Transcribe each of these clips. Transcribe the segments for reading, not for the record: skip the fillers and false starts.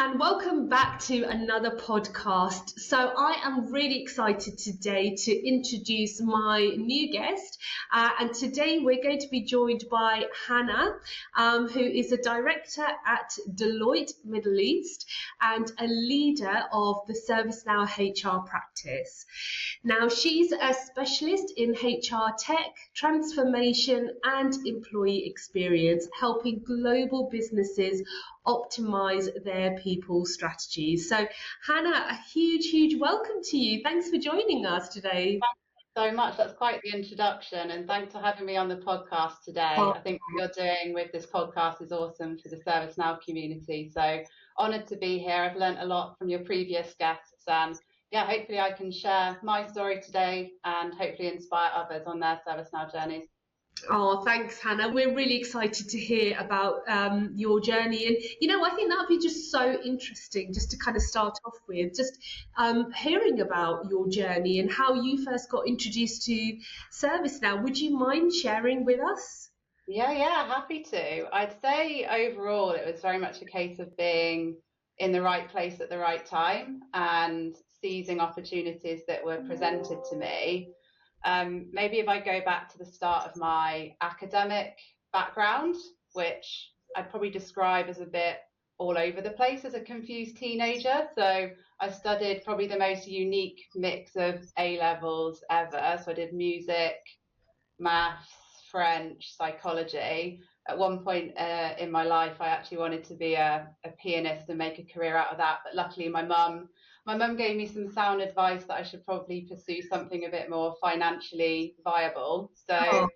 and welcome back to another podcast. So I am really excited today to introduce my new guest, and today we're going to be joined by Hannah, who is a director at Deloitte Middle East and a leader of the ServiceNow HR practice. Now, she's a specialist in HR tech, transformation and employee experience, helping global businesses optimize their people strategies. So Hannah, a huge welcome to you. Thanks for joining us today. Thank you so much. That's quite the introduction, and thanks for having me on the podcast today. I think what you're doing with this podcast is awesome for the ServiceNow community. So honoured to be here. I've learned a lot from your previous guests, and yeah, hopefully I can share my story today and hopefully inspire others on their ServiceNow journeys. Oh, thanks, Hannah. We're really excited to hear about your journey. And, I think that would be just so interesting just to kind of start off with, just hearing about your journey and how you first got introduced to ServiceNow. Would you mind sharing with us? Yeah, happy to. I'd say overall it was very much a case of being in the right place at the right time and seizing opportunities that were presented to me. Maybe if I go back to the start of my academic background, which I'd probably describe as a bit all over the place as a confused teenager. So I studied probably the most unique mix of A levels ever. So I did music, maths, French, psychology. At one point in my life, I actually wanted to be a pianist and make a career out of that. But luckily, my mum gave me some sound advice that I should probably pursue something a bit more financially viable. So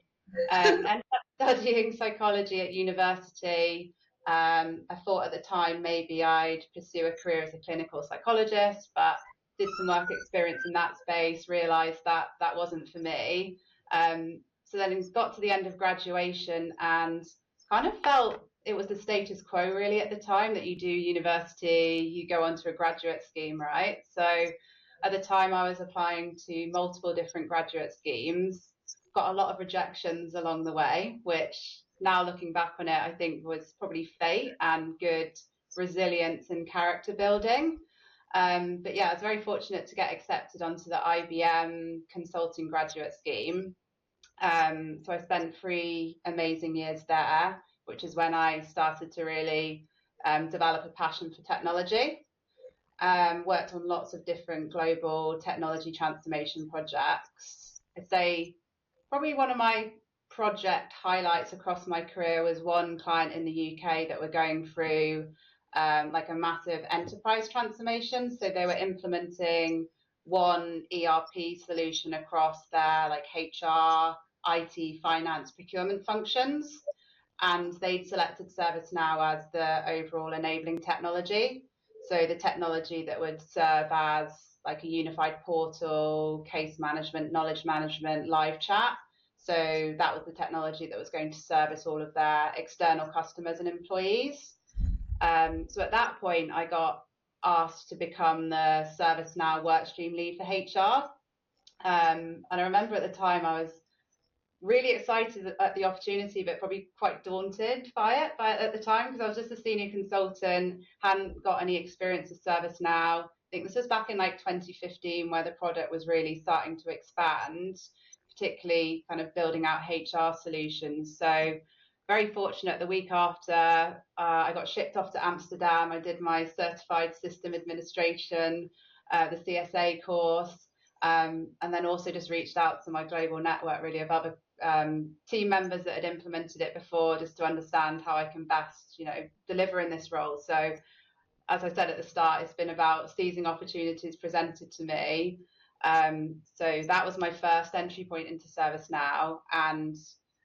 ended up studying psychology at university. I thought at the time maybe I'd pursue a career as a clinical psychologist, but did some work experience in that space, realised that that wasn't for me. So then it got to the end of graduation and kind of felt it was the status quo really at the time, that you do university, you go onto a graduate scheme, right? So at the time I was applying to multiple different graduate schemes, got a lot of rejections along the way, which now looking back on it, I think was probably fate and good resilience and character building. But yeah, I was very fortunate to get accepted onto the IBM consulting graduate scheme. So I spent 3 amazing years there, which is when I started to really develop a passion for technology. Worked on lots of different global technology transformation projects. I'd say probably one of my project highlights across my career was one client in the UK that were going through like a massive enterprise transformation. So they were implementing one ERP solution across their like HR, IT, finance, procurement functions, and they'd selected ServiceNow as the overall enabling technology. So the technology that would serve as like a unified portal, case management, knowledge management, live chat. So that was the technology that was going to service all of their external customers and employees. So at that point, I got asked to become the ServiceNow workstream lead for HR. And I remember at the time I was really excited at the opportunity, but probably quite daunted by it at the time, because I was just a senior consultant, hadn't got any experience with ServiceNow. I think this was back in like 2015 where the product was really starting to expand, particularly kind of building out HR solutions. So very fortunate, the week after I got shipped off to Amsterdam, I did my certified system administration, the CSA course, and then also just reached out to my global network really of other team members that had implemented it before, just to understand how I can best, deliver in this role. So as I said at the start, it's been about seizing opportunities presented to me. So that was my first entry point into ServiceNow. And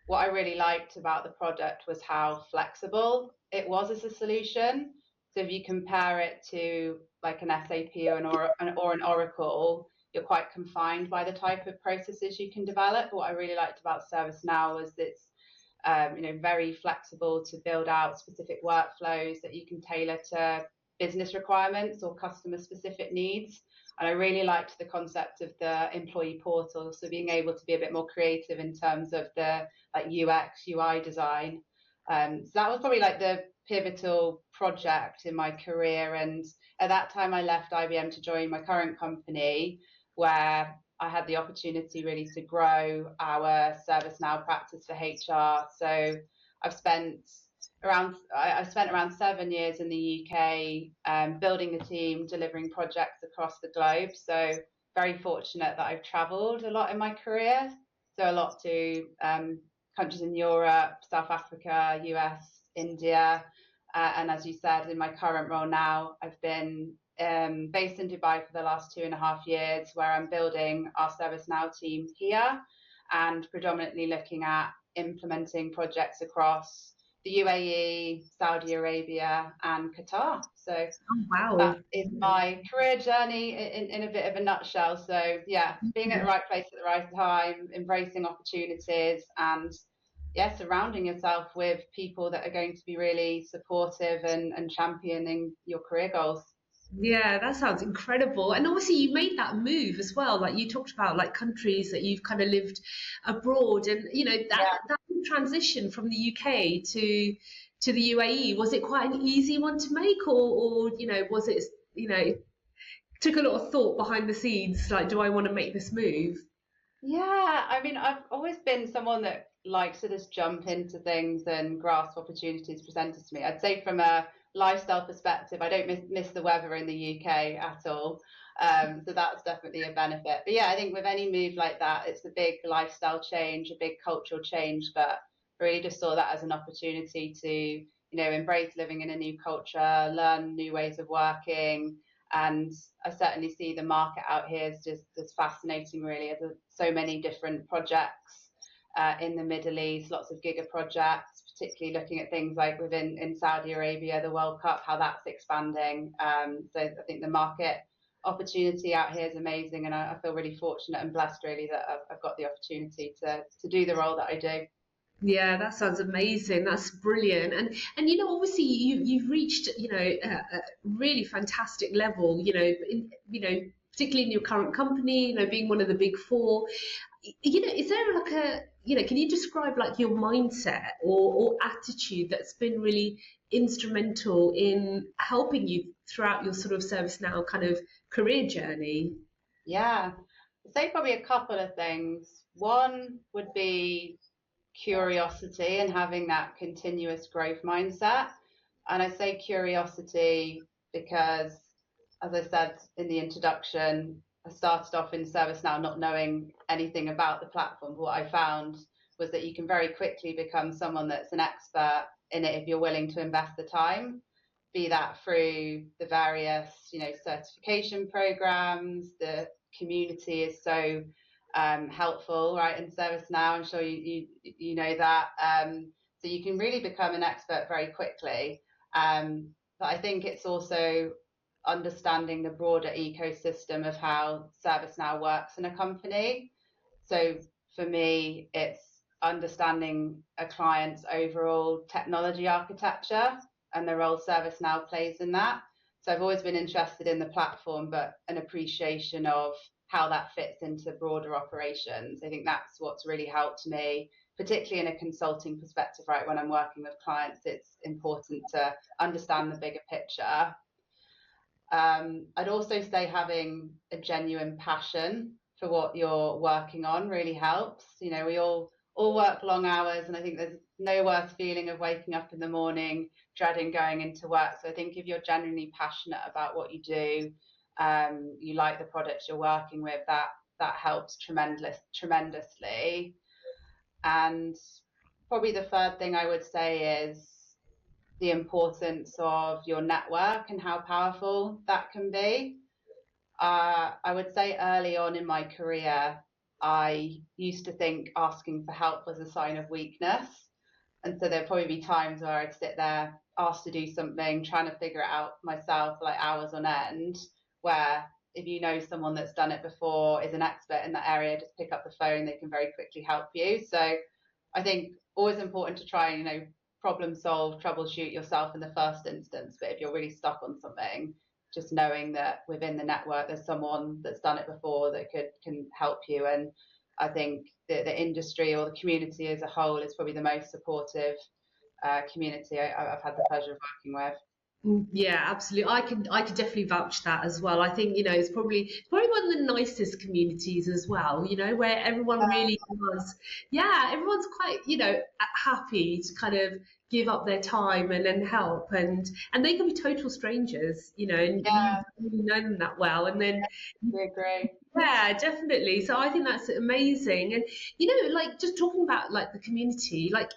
what I really liked about the product was how flexible it was as a solution. So if you compare it to like an SAP or an Oracle, you're quite confined by the type of processes you can develop. What I really liked about ServiceNow was it's very flexible to build out specific workflows that you can tailor to business requirements or customer specific needs. And I really liked the concept of the employee portal, so being able to be a bit more creative in terms of the like UX, UI design. So that was probably like the pivotal project in my career. And at that time, I left IBM to join my current company, where I had the opportunity really to grow our ServiceNow practice for HR. So I've spent I've spent around 7 years in the UK, building the team, delivering projects across the globe. So very fortunate that I've travelled a lot in my career. So a lot to countries in Europe, South Africa, US, India. And as you said, in my current role now, I've been based in Dubai for the last 2.5 years, where I'm building our ServiceNow team here and predominantly looking at implementing projects across the UAE, Saudi Arabia, and Qatar. So that Wow. is my career journey in a bit of a nutshell. So yeah, being at the right place at the right time, embracing opportunities, and yeah, surrounding yourself with people that are going to be really supportive and championing your career goals. Yeah, that sounds incredible. And obviously you made that move as well. Like you talked about like countries that you've kind of lived abroad and Yeah. that transition from the UK to the UAE, was it quite an easy one to make or was it, took a lot of thought behind the scenes, like do I want to make this move? Yeah, I mean, I've always been someone that likes to just jump into things and grasp opportunities presented to me. I'd say from a lifestyle perspective, I don't miss the weather in the UK at all. So that's definitely a benefit. But yeah, I think with any move like that, it's a big lifestyle change, a big cultural change, but really just saw that as an opportunity to, embrace living in a new culture, learn new ways of working, and I certainly see the market out here is just as fascinating, really. There's so many different projects in the Middle East, lots of giga projects, particularly looking at things like in Saudi Arabia, the World Cup, how that's expanding. So I think the market opportunity out here is amazing, and I feel really fortunate and blessed, really, that I've got the opportunity to do the role that I do. Yeah, that sounds amazing. That's brilliant. And obviously you've reached, a really fantastic level, particularly in your current company, being one of the big four. Is there like can you describe like your mindset or attitude that's been really instrumental in helping you throughout your sort of ServiceNow kind of career journey? Yeah, I'd say probably a couple of things. One would be curiosity and having that continuous growth mindset. And I say curiosity because, as I said in the introduction, I started off in ServiceNow not knowing anything about the platform. But what I found was that you can very quickly become someone that's an expert in it if you're willing to invest the time, be that through the various, certification programs. The community is so helpful, right? In ServiceNow, I'm sure you know that. So you can really become an expert very quickly. But I think it's also understanding the broader ecosystem of how ServiceNow works in a company. So for me, it's understanding a client's overall technology architecture and the role ServiceNow plays in that. So I've always been interested in the platform, but an appreciation of how that fits into broader operations. I think that's what's really helped me, particularly in a consulting perspective, right? When I'm working with clients, it's important to understand the bigger picture. I'd also say having a genuine passion for what you're working on really helps. We all work long hours, and I think there's no worse feeling of waking up in the morning dreading going into work. So I think if you're genuinely passionate about what you do, you like the products you're working with, that helps tremendously. And probably the third thing I would say is the importance of your network and how powerful that can be. I would say early on in my career, I used to think asking for help was a sign of weakness. And so there'd probably be times where I'd sit there, asked to do something, trying to figure it out myself, like hours on end, where if you know someone that's done it before, is an expert in that area, just pick up the phone, they can very quickly help you. So I think always important to try and, problem solve, troubleshoot yourself in the first instance. But if you're really stuck on something, just knowing that within the network there's someone that's done it before that can help you. And I think the industry or the community as a whole is probably the most supportive community I've had the pleasure of working with. Yeah, absolutely. I could definitely vouch that as well. I think, it's probably one of the nicest communities as well, where everyone really does. Yeah, everyone's quite, happy to kind of give up their time and then help, and they can be total strangers, and you Yeah, don't really know them that well, and then we agree. yeah, definitely. So I think that's amazing. And like just talking about like the community, like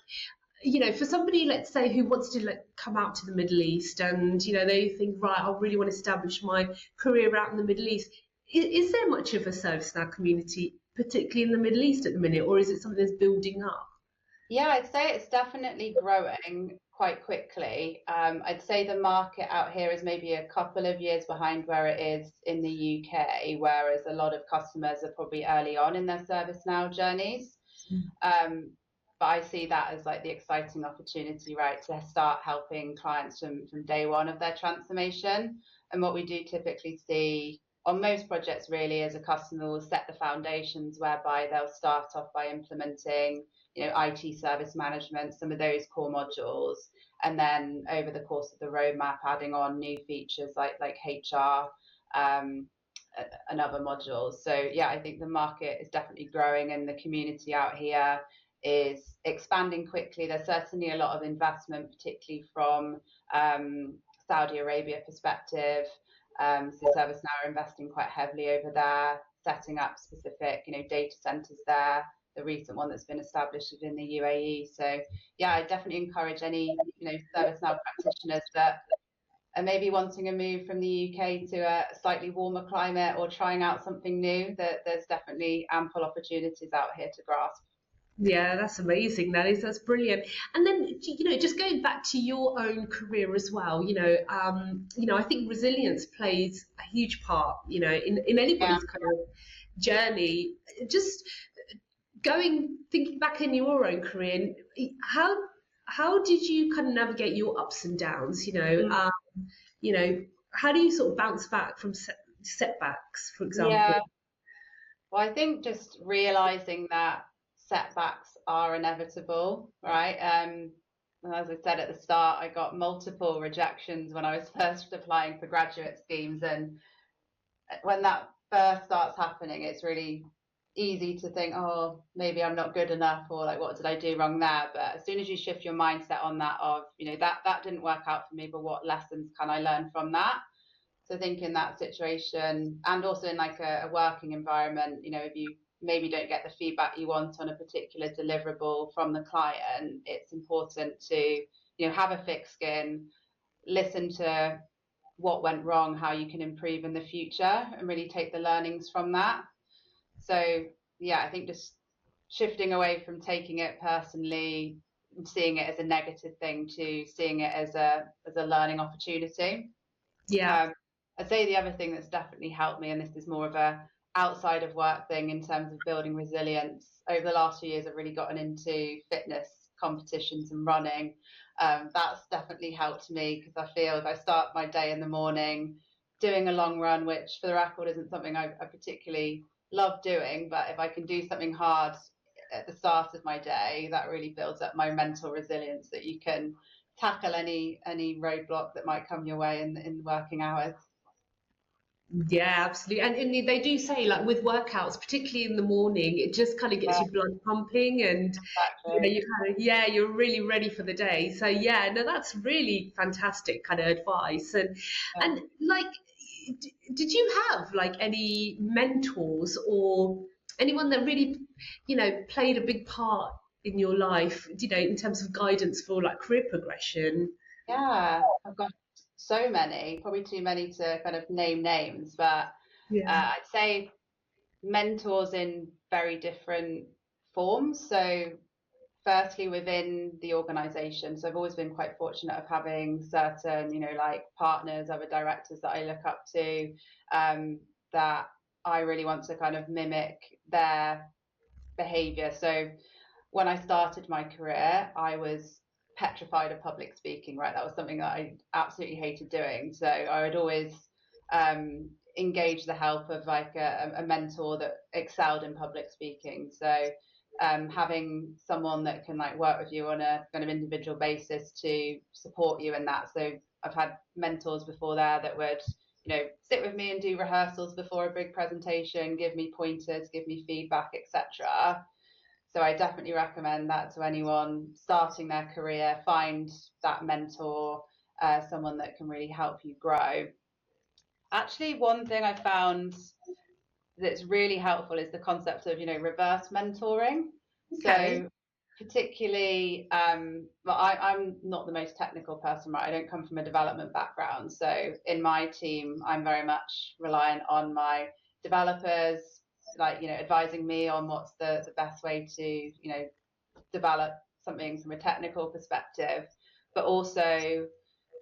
for somebody, let's say, who wants to like come out to the Middle East, and they think, right, I really want to establish my career out in the Middle East. Is there much of a ServiceNow community, particularly in the Middle East at the minute, or is it something that's building up? Yeah, I'd say it's definitely growing quite quickly. I'd say the market out here is maybe a couple of years behind where it is in the UK, whereas a lot of customers are probably early on in their ServiceNow journeys. Um, but I see that as like the exciting opportunity, right, to start helping clients from day one of their transformation. And what we do typically see on most projects really is a customer will set the foundations whereby they'll start off by implementing, IT service management, some of those core modules, and then over the course of the roadmap, adding on new features like HR, and other modules. So yeah, I think the market is definitely growing, and the community out here is expanding quickly. There's certainly a lot of investment, particularly from Saudi Arabia perspective. So ServiceNow are investing quite heavily over there, setting up specific, data centers there. The recent one that's been established within the UAE. So yeah, I definitely encourage any, ServiceNow practitioners that are maybe wanting a move from the UK to a slightly warmer climate or trying out something new, that there's definitely ample opportunities out here to grasp. Yeah, that's amazing. That's brilliant. And then, just going back to your own career as well, I think resilience plays a huge part, in Yeah. anybody's kind of journey. Just thinking back in your own career, how did you kind of navigate your ups and downs? You know, how do you sort of bounce back from setbacks, for example? Yeah. Well, I think just realizing that setbacks are inevitable, right? And as I said at the start, I got multiple rejections when I was first applying for graduate schemes. And when that first starts happening, it's really easy to think, oh, maybe I'm not good enough, or like, what did I do wrong there? But as soon as you shift your mindset on that of, that didn't work out for me, but what lessons can I learn from that? So I think in that situation, and also in like a working environment, if you maybe don't get the feedback you want on a particular deliverable from the client, it's important to, have a thick skin, listen to what went wrong, how you can improve in the future, and really take the learnings from that. So yeah, I think just shifting away from taking it personally, seeing it as a negative thing, to seeing it as a learning opportunity. Yeah. I'd say the other thing that's definitely helped me, and this is more of a outside of work thing in terms of building resilience, over the last few years, I've really gotten into fitness competitions and running. That's definitely helped me, because I feel if I start my day in the morning doing a long run, which for the record isn't something I particularly love doing, but if I can do something hard at the start of my day, that really builds up my mental resilience, that you can tackle any roadblock that might come your way in working hours. Yeah, absolutely. And they do say, like with workouts, particularly in the morning, it just kind of gets Yeah, your blood pumping, and exactly. you're really ready for the day. So yeah, no, that's really fantastic kind of advice. Yeah. And like, did you have like any mentors or anyone that really, played a big part in your life, in terms of guidance for like career progression? Yeah, I've got so many, probably too many to kind of name names, but Yeah. I'd say mentors in very different forms. So, firstly, within the organization. So, I've always been quite fortunate of having certain, like partners, other directors that I look up to, that I really want to kind of mimic their behavior. So, when I started my career, I was petrified of public speaking, right? That was something that I absolutely hated doing. So I would always engage the help of like a mentor that excelled in public speaking. So having someone that can like work with you on a kind of individual basis to support you in that. So I've had mentors before there that would, sit with me and do rehearsals before a big presentation, give me pointers, give me feedback, etc. So I definitely recommend that to anyone starting their career. Find that mentor, someone that can really help you grow. Actually, one thing I found that's really helpful is the concept of, reverse mentoring. Okay. So particularly, well, I'm not the most technical person, right? I don't come from a development background. So in my team, I'm very much reliant on my developers, like, advising me on what's the best way to, develop something from a technical perspective, but also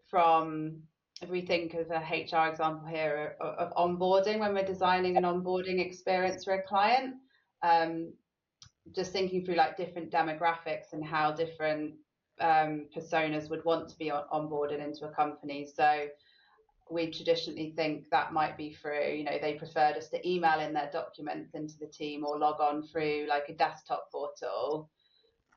from, if we think of a HR example here of onboarding, when we're designing an onboarding experience for a client, just thinking through like different demographics and how different personas would want to be onboarded into a company. So we traditionally think that might be through, they prefer just to email in their documents into the team or log on through like a desktop portal,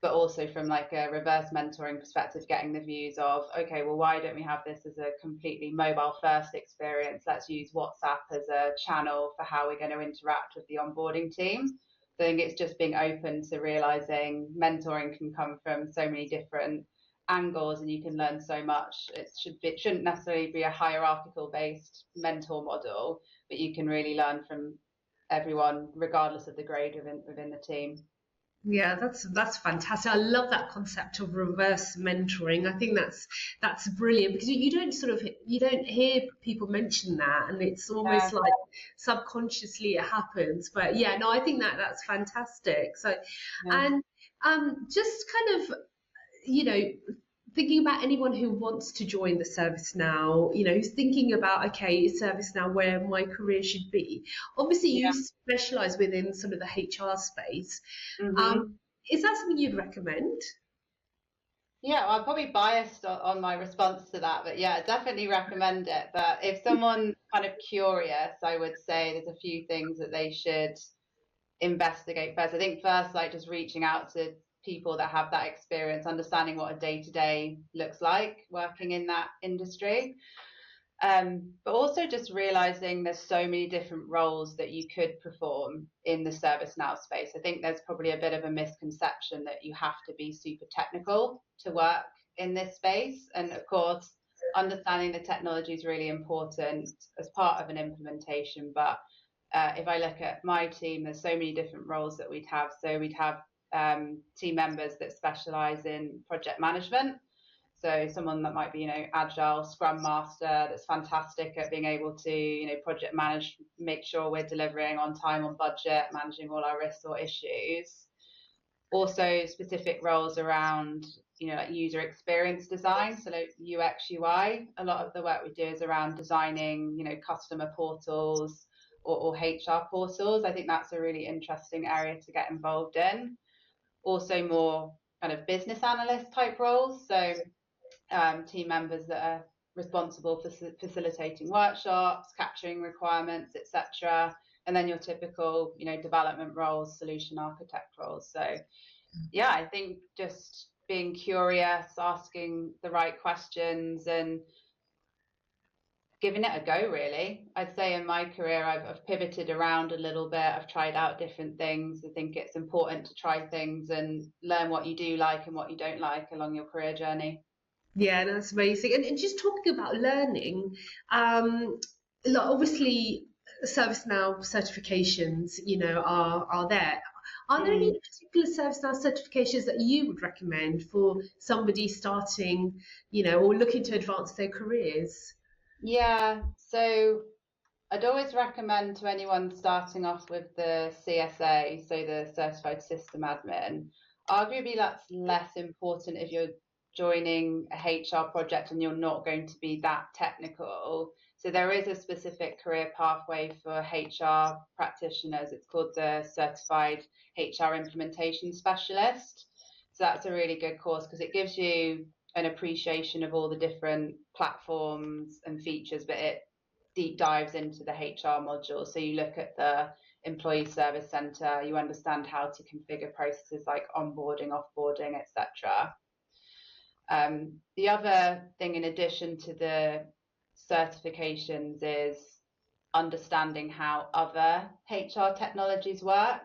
but also from like a reverse mentoring perspective, getting the views of, okay, well, why don't we have this as a completely mobile first experience? Let's use WhatsApp as a channel for how we're going to interact with the onboarding team. So I think it's just being open to realizing mentoring can come from so many different angles and you can learn so much. It shouldn't necessarily be a hierarchical based mentor model, but you can really learn from everyone regardless of the grade within the team. Yeah, that's fantastic. I love that concept of reverse mentoring. I think that's brilliant because you don't hear people mention that, and it's almost like subconsciously it happens. But yeah, no, I think that's fantastic. So, Yeah. and just kind of, you know, thinking about anyone who wants to join the ServiceNow, who's thinking about, okay, is ServiceNow where my career should be? Obviously, you Yeah. specialize within sort of the HR space. Mm-hmm. Is that something you'd recommend? Yeah, well, I'm probably biased on my response to that, but yeah, definitely recommend it. But if someone's kind of curious, I would say there's a few things that they should investigate first. I think first, like just reaching out to people that have that experience, understanding what a day-to-day looks like working in that industry. But also just realizing there's so many different roles that you could perform in the ServiceNow space. I think there's probably a bit of a misconception that you have to be super technical to work in this space. And of course, understanding the technology is really important as part of an implementation. But if I look at my team, there's so many different roles that we'd have. So we'd have team members that specialize in project management. So someone that might be, agile scrum master that's fantastic at being able to, project manage, make sure we're delivering on time, on budget, managing all our risks or issues. Also specific roles around, like user experience design. So like UX, UI, a lot of the work we do is around designing, customer portals or HR portals. I think that's a really interesting area to get involved in. Also more kind of business analyst type roles. So team members that are responsible for facilitating workshops, capturing requirements, etc. And then your typical, development roles, solution architect roles. So yeah, I think just being curious, asking the right questions and giving it a go, really. I'd say in my career, I've pivoted around a little bit. I've tried out different things. I think it's important to try things and learn what you do like and what you don't like along your career journey. Yeah, that's amazing. And just talking about learning, obviously ServiceNow certifications, are there. Are there any Mm. particular ServiceNow certifications that you would recommend for somebody starting, or looking to advance their careers? Yeah, so I'd always recommend to anyone starting off with the CSA, so the Certified System Admin. Arguably, that's less important if you're joining a HR project and you're not going to be that technical. So there is a specific career pathway for HR practitioners. It's called the Certified HR Implementation Specialist. So that's a really good course because it gives you an appreciation of all the different platforms and features, but it deep dives into the HR module. So you look at the employee service center, you understand how to configure processes like onboarding, offboarding, etc. The other thing in addition to the certifications is understanding how other HR technologies work.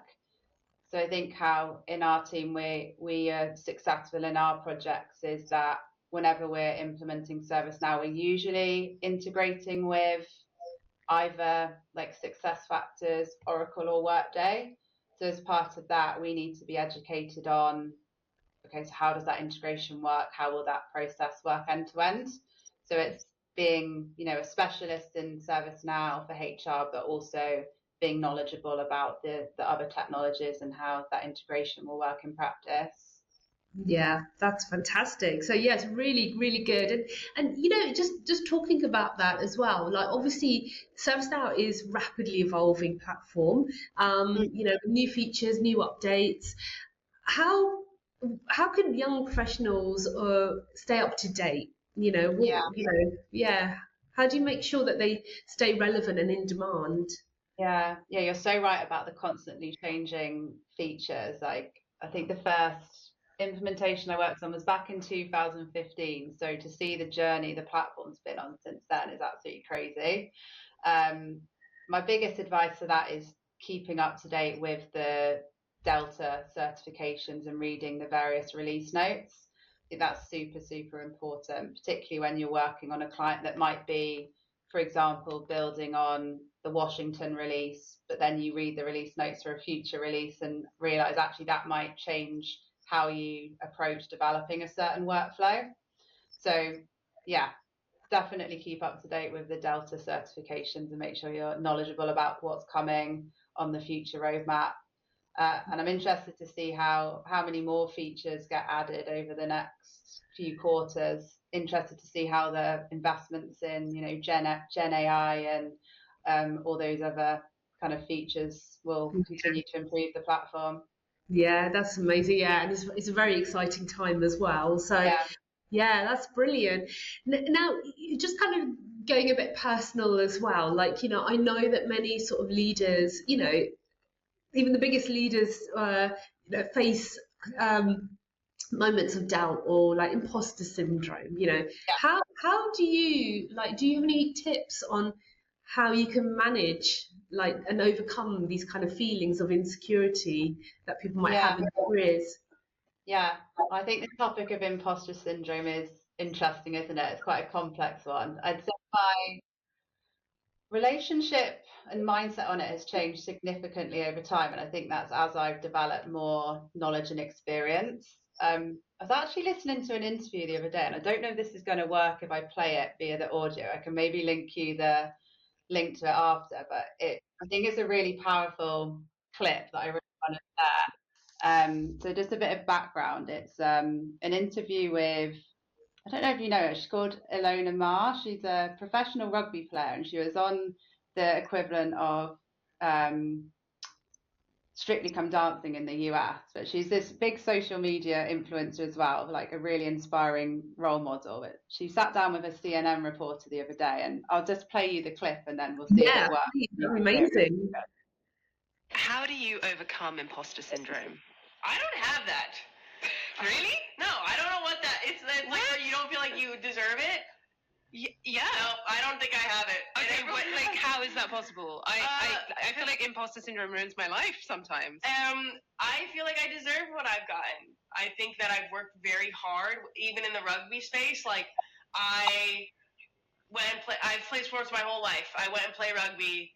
So I think how in our team we are successful in our projects is that whenever we're implementing ServiceNow, we're usually integrating with either like SuccessFactors, Oracle, or Workday. So as part of that, we need to be educated on, okay, so how does that integration work? How will that process work end to end? So it's being, a specialist in ServiceNow for HR, but also being knowledgeable about the other technologies and how that integration will work in practice. Yeah, that's fantastic. So yes, really, really good. And just talking about that as well, like obviously ServiceNow is rapidly evolving platform. New features, new updates. How how can young professionals stay up to date? Yeah. How do you make sure that they stay relevant and in demand? Yeah, you're so right about the constantly changing features. Like, I think the first implementation I worked on was back in 2015. So to see the journey the platform's been on since then is absolutely crazy. My biggest advice for that is keeping up to date with the Delta certifications and reading the various release notes. I think that's super, super important, particularly when you're working on a client that might be, for example, building on the Washington release, but then you read the release notes for a future release and realize actually that might change how you approach developing a certain workflow. So yeah, definitely keep up to date with the Delta certifications and make sure you're knowledgeable about what's coming on the future roadmap. And I'm interested to see how many more features get added over the next few quarters. Interested to see how the investments in, Gen AI and all those other kind of features will continue to improve the platform. Yeah, that's amazing. Yeah, and it's a very exciting time as well. So yeah, that's brilliant. Now, just kind of going a bit personal as well. Like, I know that many sort of leaders, even the biggest leaders, face moments of doubt or like imposter syndrome. How do you do you have any tips on how you can manage and overcome these kind of feelings of insecurity that people might have in their careers? Yeah, I think the topic of imposter syndrome is interesting, isn't it? It's quite a complex one. I'd say my relationship and mindset on it has changed significantly over time, and I think that's as I've developed more knowledge and experience. I was actually listening to an interview the other day, and I don't know if this is going to work if I play it via the audio. I can maybe link to it after, but I think it's a really powerful clip that I really want to share. So just a bit of background. It's an interview with, I don't know if you know her, she's called Ilona Marr. She's a professional rugby player, and she was on the equivalent of Strictly Come Dancing in the US. But she's this big social media influencer as well, like a really inspiring role model. But she sat down with a CNN reporter the other day, and I'll just play you the clip and then we'll see if it works. Amazing. How do you overcome imposter syndrome? I don't have that. Really? No, I don't know what that. It's like where you don't feel like you deserve it. Yeah. No, I don't think I have it. Okay, but like, how is that possible? I feel like imposter syndrome ruins my life sometimes. I feel like I deserve what I've gotten. I think that I've worked very hard, even in the rugby space. Like, I've played sports my whole life. I went and played rugby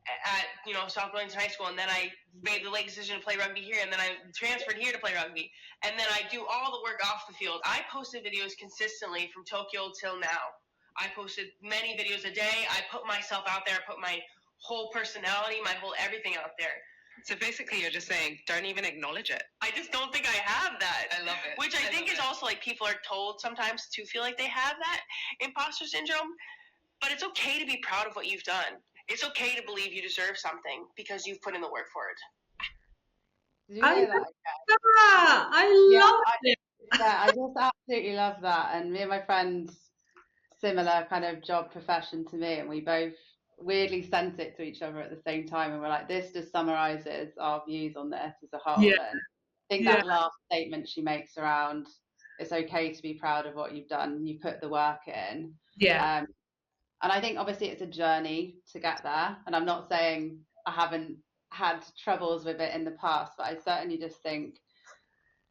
at South Burlington High School, and then I made the late decision to play rugby here, and then I transferred here to play rugby, and then I do all the work off the field. I posted videos consistently from Tokyo till now. I posted many videos a day. I put myself out there. I put my whole personality, my whole everything out there. So basically you're just saying, don't even acknowledge it. I just don't think I have that. I love it. Which I think is also like people are told sometimes to feel like they have that imposter syndrome, but it's okay to be proud of what you've done. It's okay to believe you deserve something because you've put in the work for it. I love that. I love it. Yeah, I just absolutely love that. And me and my friends, similar kind of job profession to me, and we both weirdly sent it to each other at the same time, and we're like, this just summarizes our views on this as a whole. Yeah, And I think yeah, that last statement she makes around it's okay to be proud of what you've done, you put the work in. yeah, And I think obviously it's a journey to get there. And I'm not saying I haven't had troubles with it in the past, but I certainly just think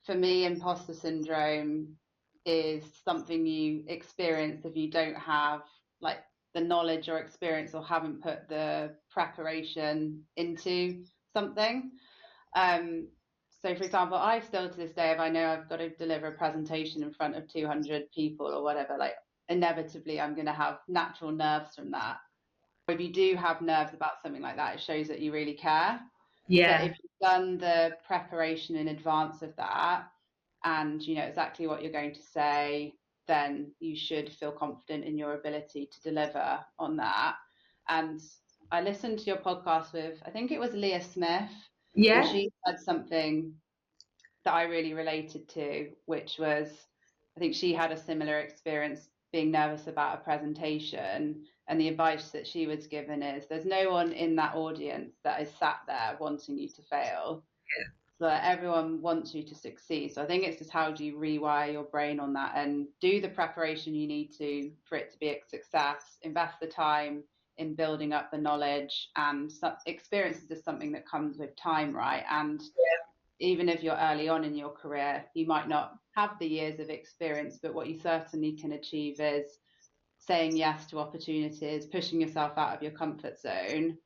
for me, imposter syndrome is something you experience if you don't have like the knowledge or experience or haven't put the preparation into something. Um, so, for example, I still to this day, if I know I've got to deliver a presentation in front of 200 people or whatever, like inevitably I'm going to have natural nerves from that. If you do have nerves about something like that, it shows that you really care. But yeah, if you've done the preparation in advance of that and you know exactly what you're going to say, then you should feel confident in your ability to deliver on that. And I listened to your podcast with, I think it was Leah Smith, and yeah, she said something that I really related to, which was I think she had a similar experience being nervous about a presentation. And the advice that she was given is there's no one in that audience that is sat there wanting you to fail. So everyone wants you to succeed. So I think it's just how do you rewire your brain on that and do the preparation you need to for it to be a success, invest the time in building up the knowledge, and experience is just something that comes with time, right? And even if you're early on in your career, you might not have the years of experience, but what you certainly can achieve is saying yes to opportunities, pushing yourself out of your comfort zone,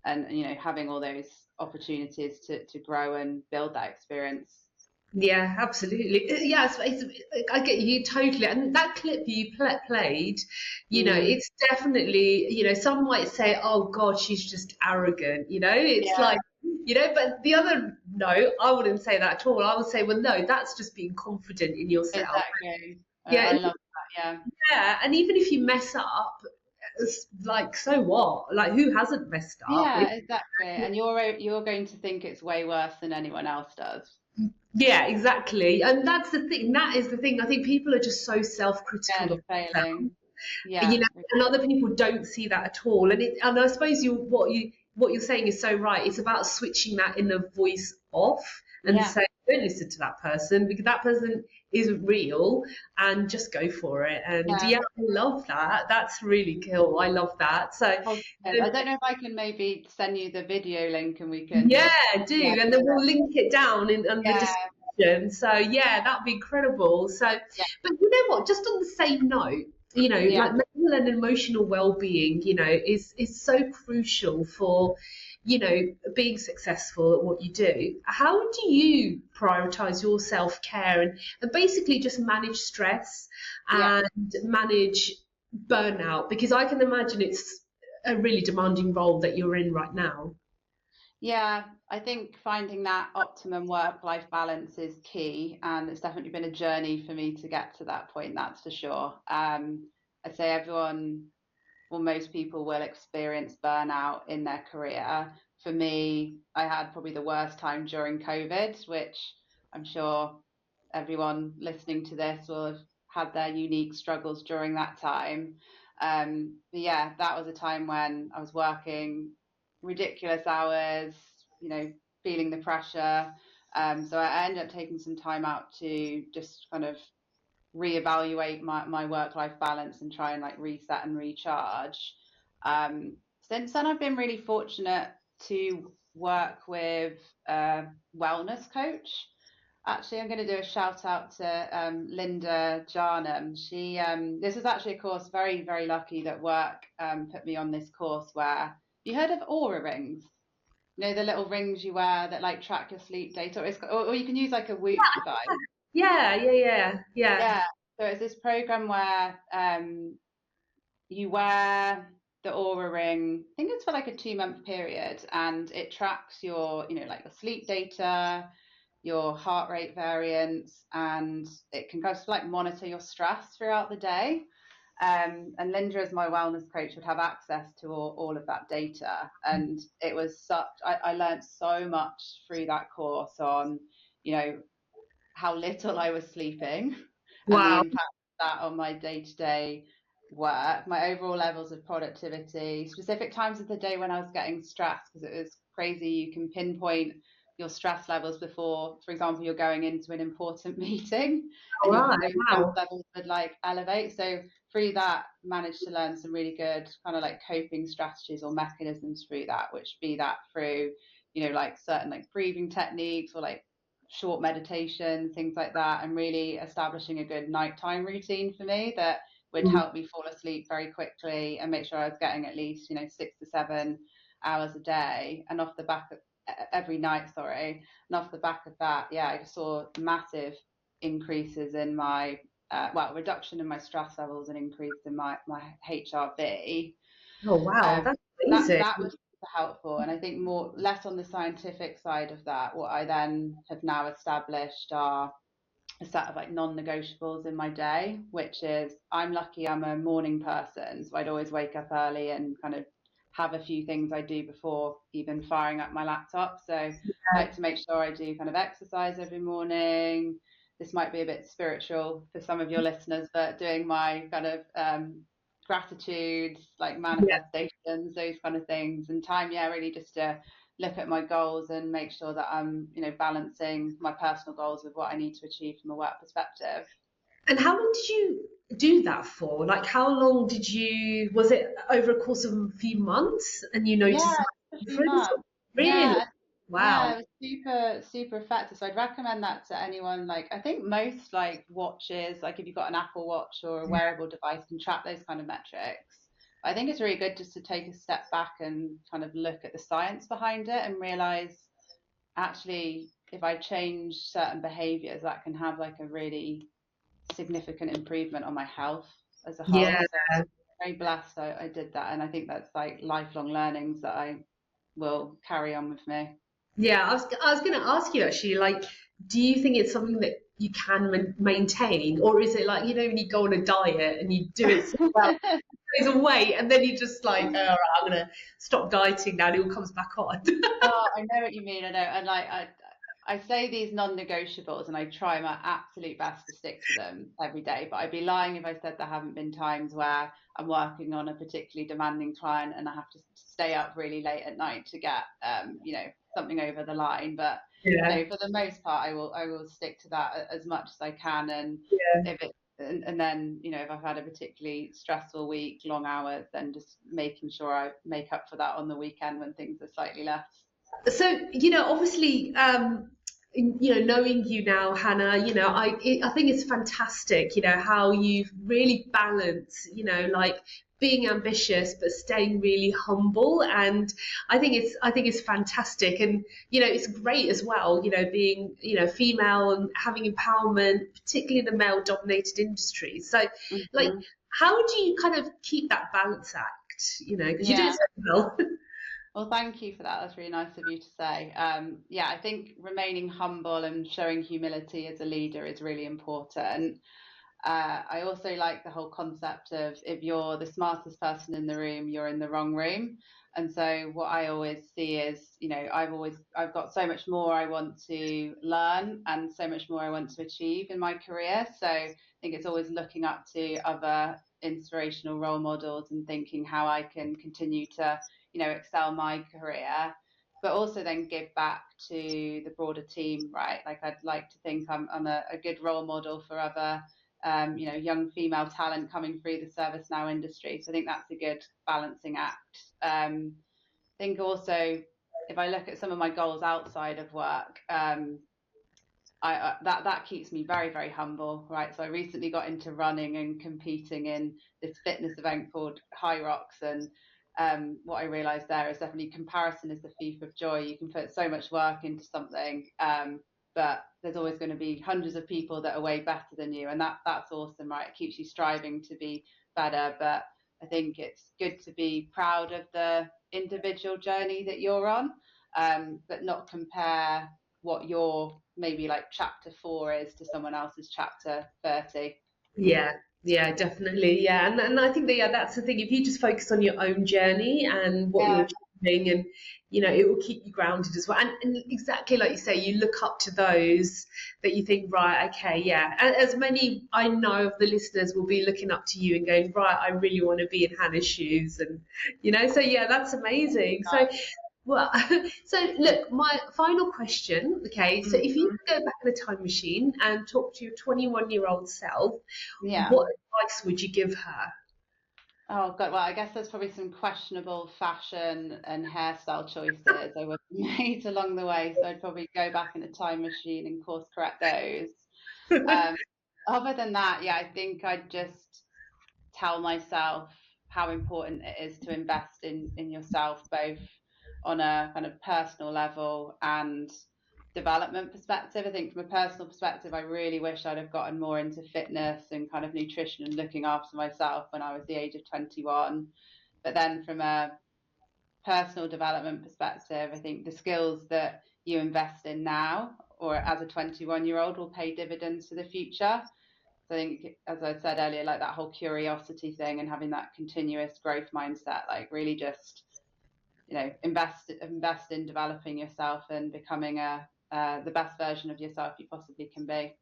and you know having all those opportunities to grow and build that experience. yeah, absolutely. Yeah, I get you totally. And that clip you played, it's definitely, some might say, oh God, she's just arrogant, it's Yeah, like, but the other, no, I wouldn't say that at all. I would say, well, no, that's just being confident in yourself. exactly. Yeah, I love that. Yeah, and even if you mess up, it's like, so what? Like, who hasn't messed up? yeah, exactly. And you're going to think it's way worse than anyone else does. Yeah, exactly. And that's the thing. That is the thing. I think people are just so self-critical Again, of themselves, failing. Yeah, and other people don't see that at all. And I suppose what you're saying is so right. It's about switching that inner voice off and yeah. say, don't listen to that person because that person isn't real, and just go for it. And Yeah. yeah, I love that. That's really cool. I love that. So Positive. I don't know if I can maybe send you the video link and we can. yeah, do. And then we'll link it down in the Yeah, description. So yeah, that'd be incredible. So, yeah, but you know what? Just on the same note, yeah. like mental and emotional well-being, is so crucial for, being successful at what you do. How do you prioritize your self-care and basically just manage stress Yeah. and manage burnout? Because I can imagine it's a really demanding role that you're in right now. Yeah, I think finding that optimum work-life balance is key, and it's definitely been a journey for me to get to that point, that's for sure. I'd say everyone, well, most people will experience burnout in their career. For me, I had probably the worst time during COVID, which I'm sure everyone listening to this will have had their unique struggles during that time. But yeah, that was a time when I was working ridiculous hours, feeling the pressure. So I ended up taking some time out to just kind of reevaluate my work-life balance and try and like reset and recharge. Since then, I've been really fortunate to work with a wellness coach. Actually, I'm going to do a shout out to Linda Jarnum. This is actually a course, very, very lucky that work put me on this course where, you heard of Aura rings? The little rings you wear that like track your sleep data, or you can use like a Whoop device. Yeah. Yeah. So it's this program where you wear the Aura ring. I think it's for like a 2-month period, and it tracks your, like your sleep data, your heart rate variance, and it can kind of like monitor your stress throughout the day. And Linda, as my wellness coach, would have access to all of that data. And it was I learned so much through that course on, how little I was sleeping and the Wow. impact of that on my day to day work, my overall levels of productivity, specific times of the day when I was getting stressed, because it was crazy. You can pinpoint your stress levels before, for example, you're going into an important meeting, All and right. those stress Wow. levels would like elevate. So through that, managed to learn some really good kind of like coping strategies or mechanisms through that, which be that through, like certain like breathing techniques or like short meditation, things like that, and really establishing a good nighttime routine for me that would Mm. help me fall asleep very quickly and make sure I was getting at least 6 to 7 hours a day. And off the back of every night, sorry, and off the back of that, yeah, I just saw massive increases in my reduction in my stress levels and increase in my HRV. Oh, wow. Um, That's that amazing. that was super helpful, and I think more less on the scientific side of that. What I then have now established are a set of like non-negotiables in my day, which is I'm lucky I'm a morning person, so I'd always wake up early and kind of have a few things I do before even firing up my laptop. So I like to make sure I do kind of exercise every morning. This might be a bit spiritual for some of your listeners, but doing my kind of gratitudes, like Yeah. manifestations, those kind of things, and time, yeah, really just to look at my goals and make sure that I'm, balancing my personal goals with what I need to achieve from a work perspective. And how long did you do that for? Like, how long was it over a course of a few months and you Yeah, noticed a a few difference? months. Really? Yeah, yeah, Wow. it was super, super effective. So I'd recommend that to anyone. Like, I think most like watches, like if you've got an Apple Watch or a wearable device, can track those kind of metrics. I think it's really good just to take a step back and kind of look at the science behind it and realize actually if I change certain behaviors, that can have like a really significant improvement on my health as a whole. Yeah. So very blessed I did that, and I think that's like lifelong learnings that I will carry on with me. Yeah, I was going to ask you actually, like, do you think it's something that you can maintain, or is it like, when you go on a diet and you do it so well, goes away, and then you just like, all right, I'm going to stop dieting now, and it all comes back on. Oh, I know what you mean. I know, and like I say these non-negotiables, and I try my absolute best to stick to them every day. But I'd be lying if I said there haven't been times where I'm working on a particularly demanding client and I have to stay up really late at night to get something over the line. But Yeah. no, for the most part, I will stick to that as much as I can. And Yeah. if it and then if I've had a particularly stressful week, long hours, then just making sure I make up for that on the weekend when things are slightly less. So, obviously, knowing you now, Hannah, I think it's fantastic, how you've really balanced, like being ambitious but staying really humble, and I think it's fantastic, and it's great as well, being female and having empowerment, particularly in the male-dominated industry. So, like, Mhm. how do you kind of keep that balance act? Because you do it Yeah. so well. Well, thank you for that. That's really nice of you to say. Yeah, I think remaining humble and showing humility as a leader is really important. I also like the whole concept of if you're the smartest person in the room, you're in the wrong room. And so what I always see is, I've got so much more I want to learn and so much more I want to achieve in my career. So I think it's always looking up to other inspirational role models and thinking how I can continue to, excel my career, but also then give back to the broader team, right? Like I'd like to think I'm a good role model for other young female talent coming through the ServiceNow industry. So I think that's a good balancing act. I think also if I look at some of my goals outside of work, that keeps me very, very humble, right? So I recently got into running and competing in this fitness event called Hierarchical, and what I realized there is definitely comparison is the thief of joy. You can put so much work into something, but there's always going to be hundreds of people that are way better than you, and that's awesome, right? It keeps you striving to be better. But I think it's good to be proud of the individual journey that you're on, but not compare what your maybe like chapter 4 is to someone else's chapter 30. Yeah, yeah, definitely. Yeah. And I think that, yeah, that's the thing. If you just focus on your own journey and what you're Yeah, achieving thing, and it will keep you grounded as well. And exactly like you say, you look up to those that you think, right, okay, yeah. And as many I know of the listeners will be looking up to you and going, right, I really want to be in Hannah's shoes, and so yeah, that's amazing. So well, so look, my final question, okay, so if you could go back in a time machine and talk to your 21-year-old self, Yeah. what advice would you give her? Oh God, well, I guess there's probably some questionable fashion and hairstyle choices I would have made along the way, so I'd probably go back in a time machine and course correct those. Other than that, yeah, I think I'd just tell myself how important it is to invest in yourself, both on a kind of personal level and development perspective. I think from a personal perspective, I really wish I'd have gotten more into fitness and kind of nutrition and looking after myself when I was the age of 21. But then from a personal development perspective, I think the skills that you invest in now or as a 21-year-old will pay dividends for the future. So I think, as I said earlier, like that whole curiosity thing and having that continuous growth mindset, like really just, invest in developing yourself and becoming the best version of yourself you possibly can be.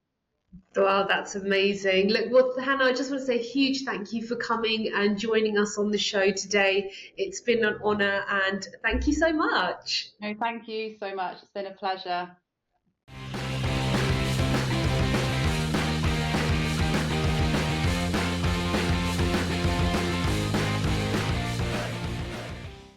Wow, that's amazing. Look, well, Hannah, I just want to say a huge thank you for coming and joining us on the show today. It's been an honour, and thank you so much. No, thank you so much. It's been a pleasure.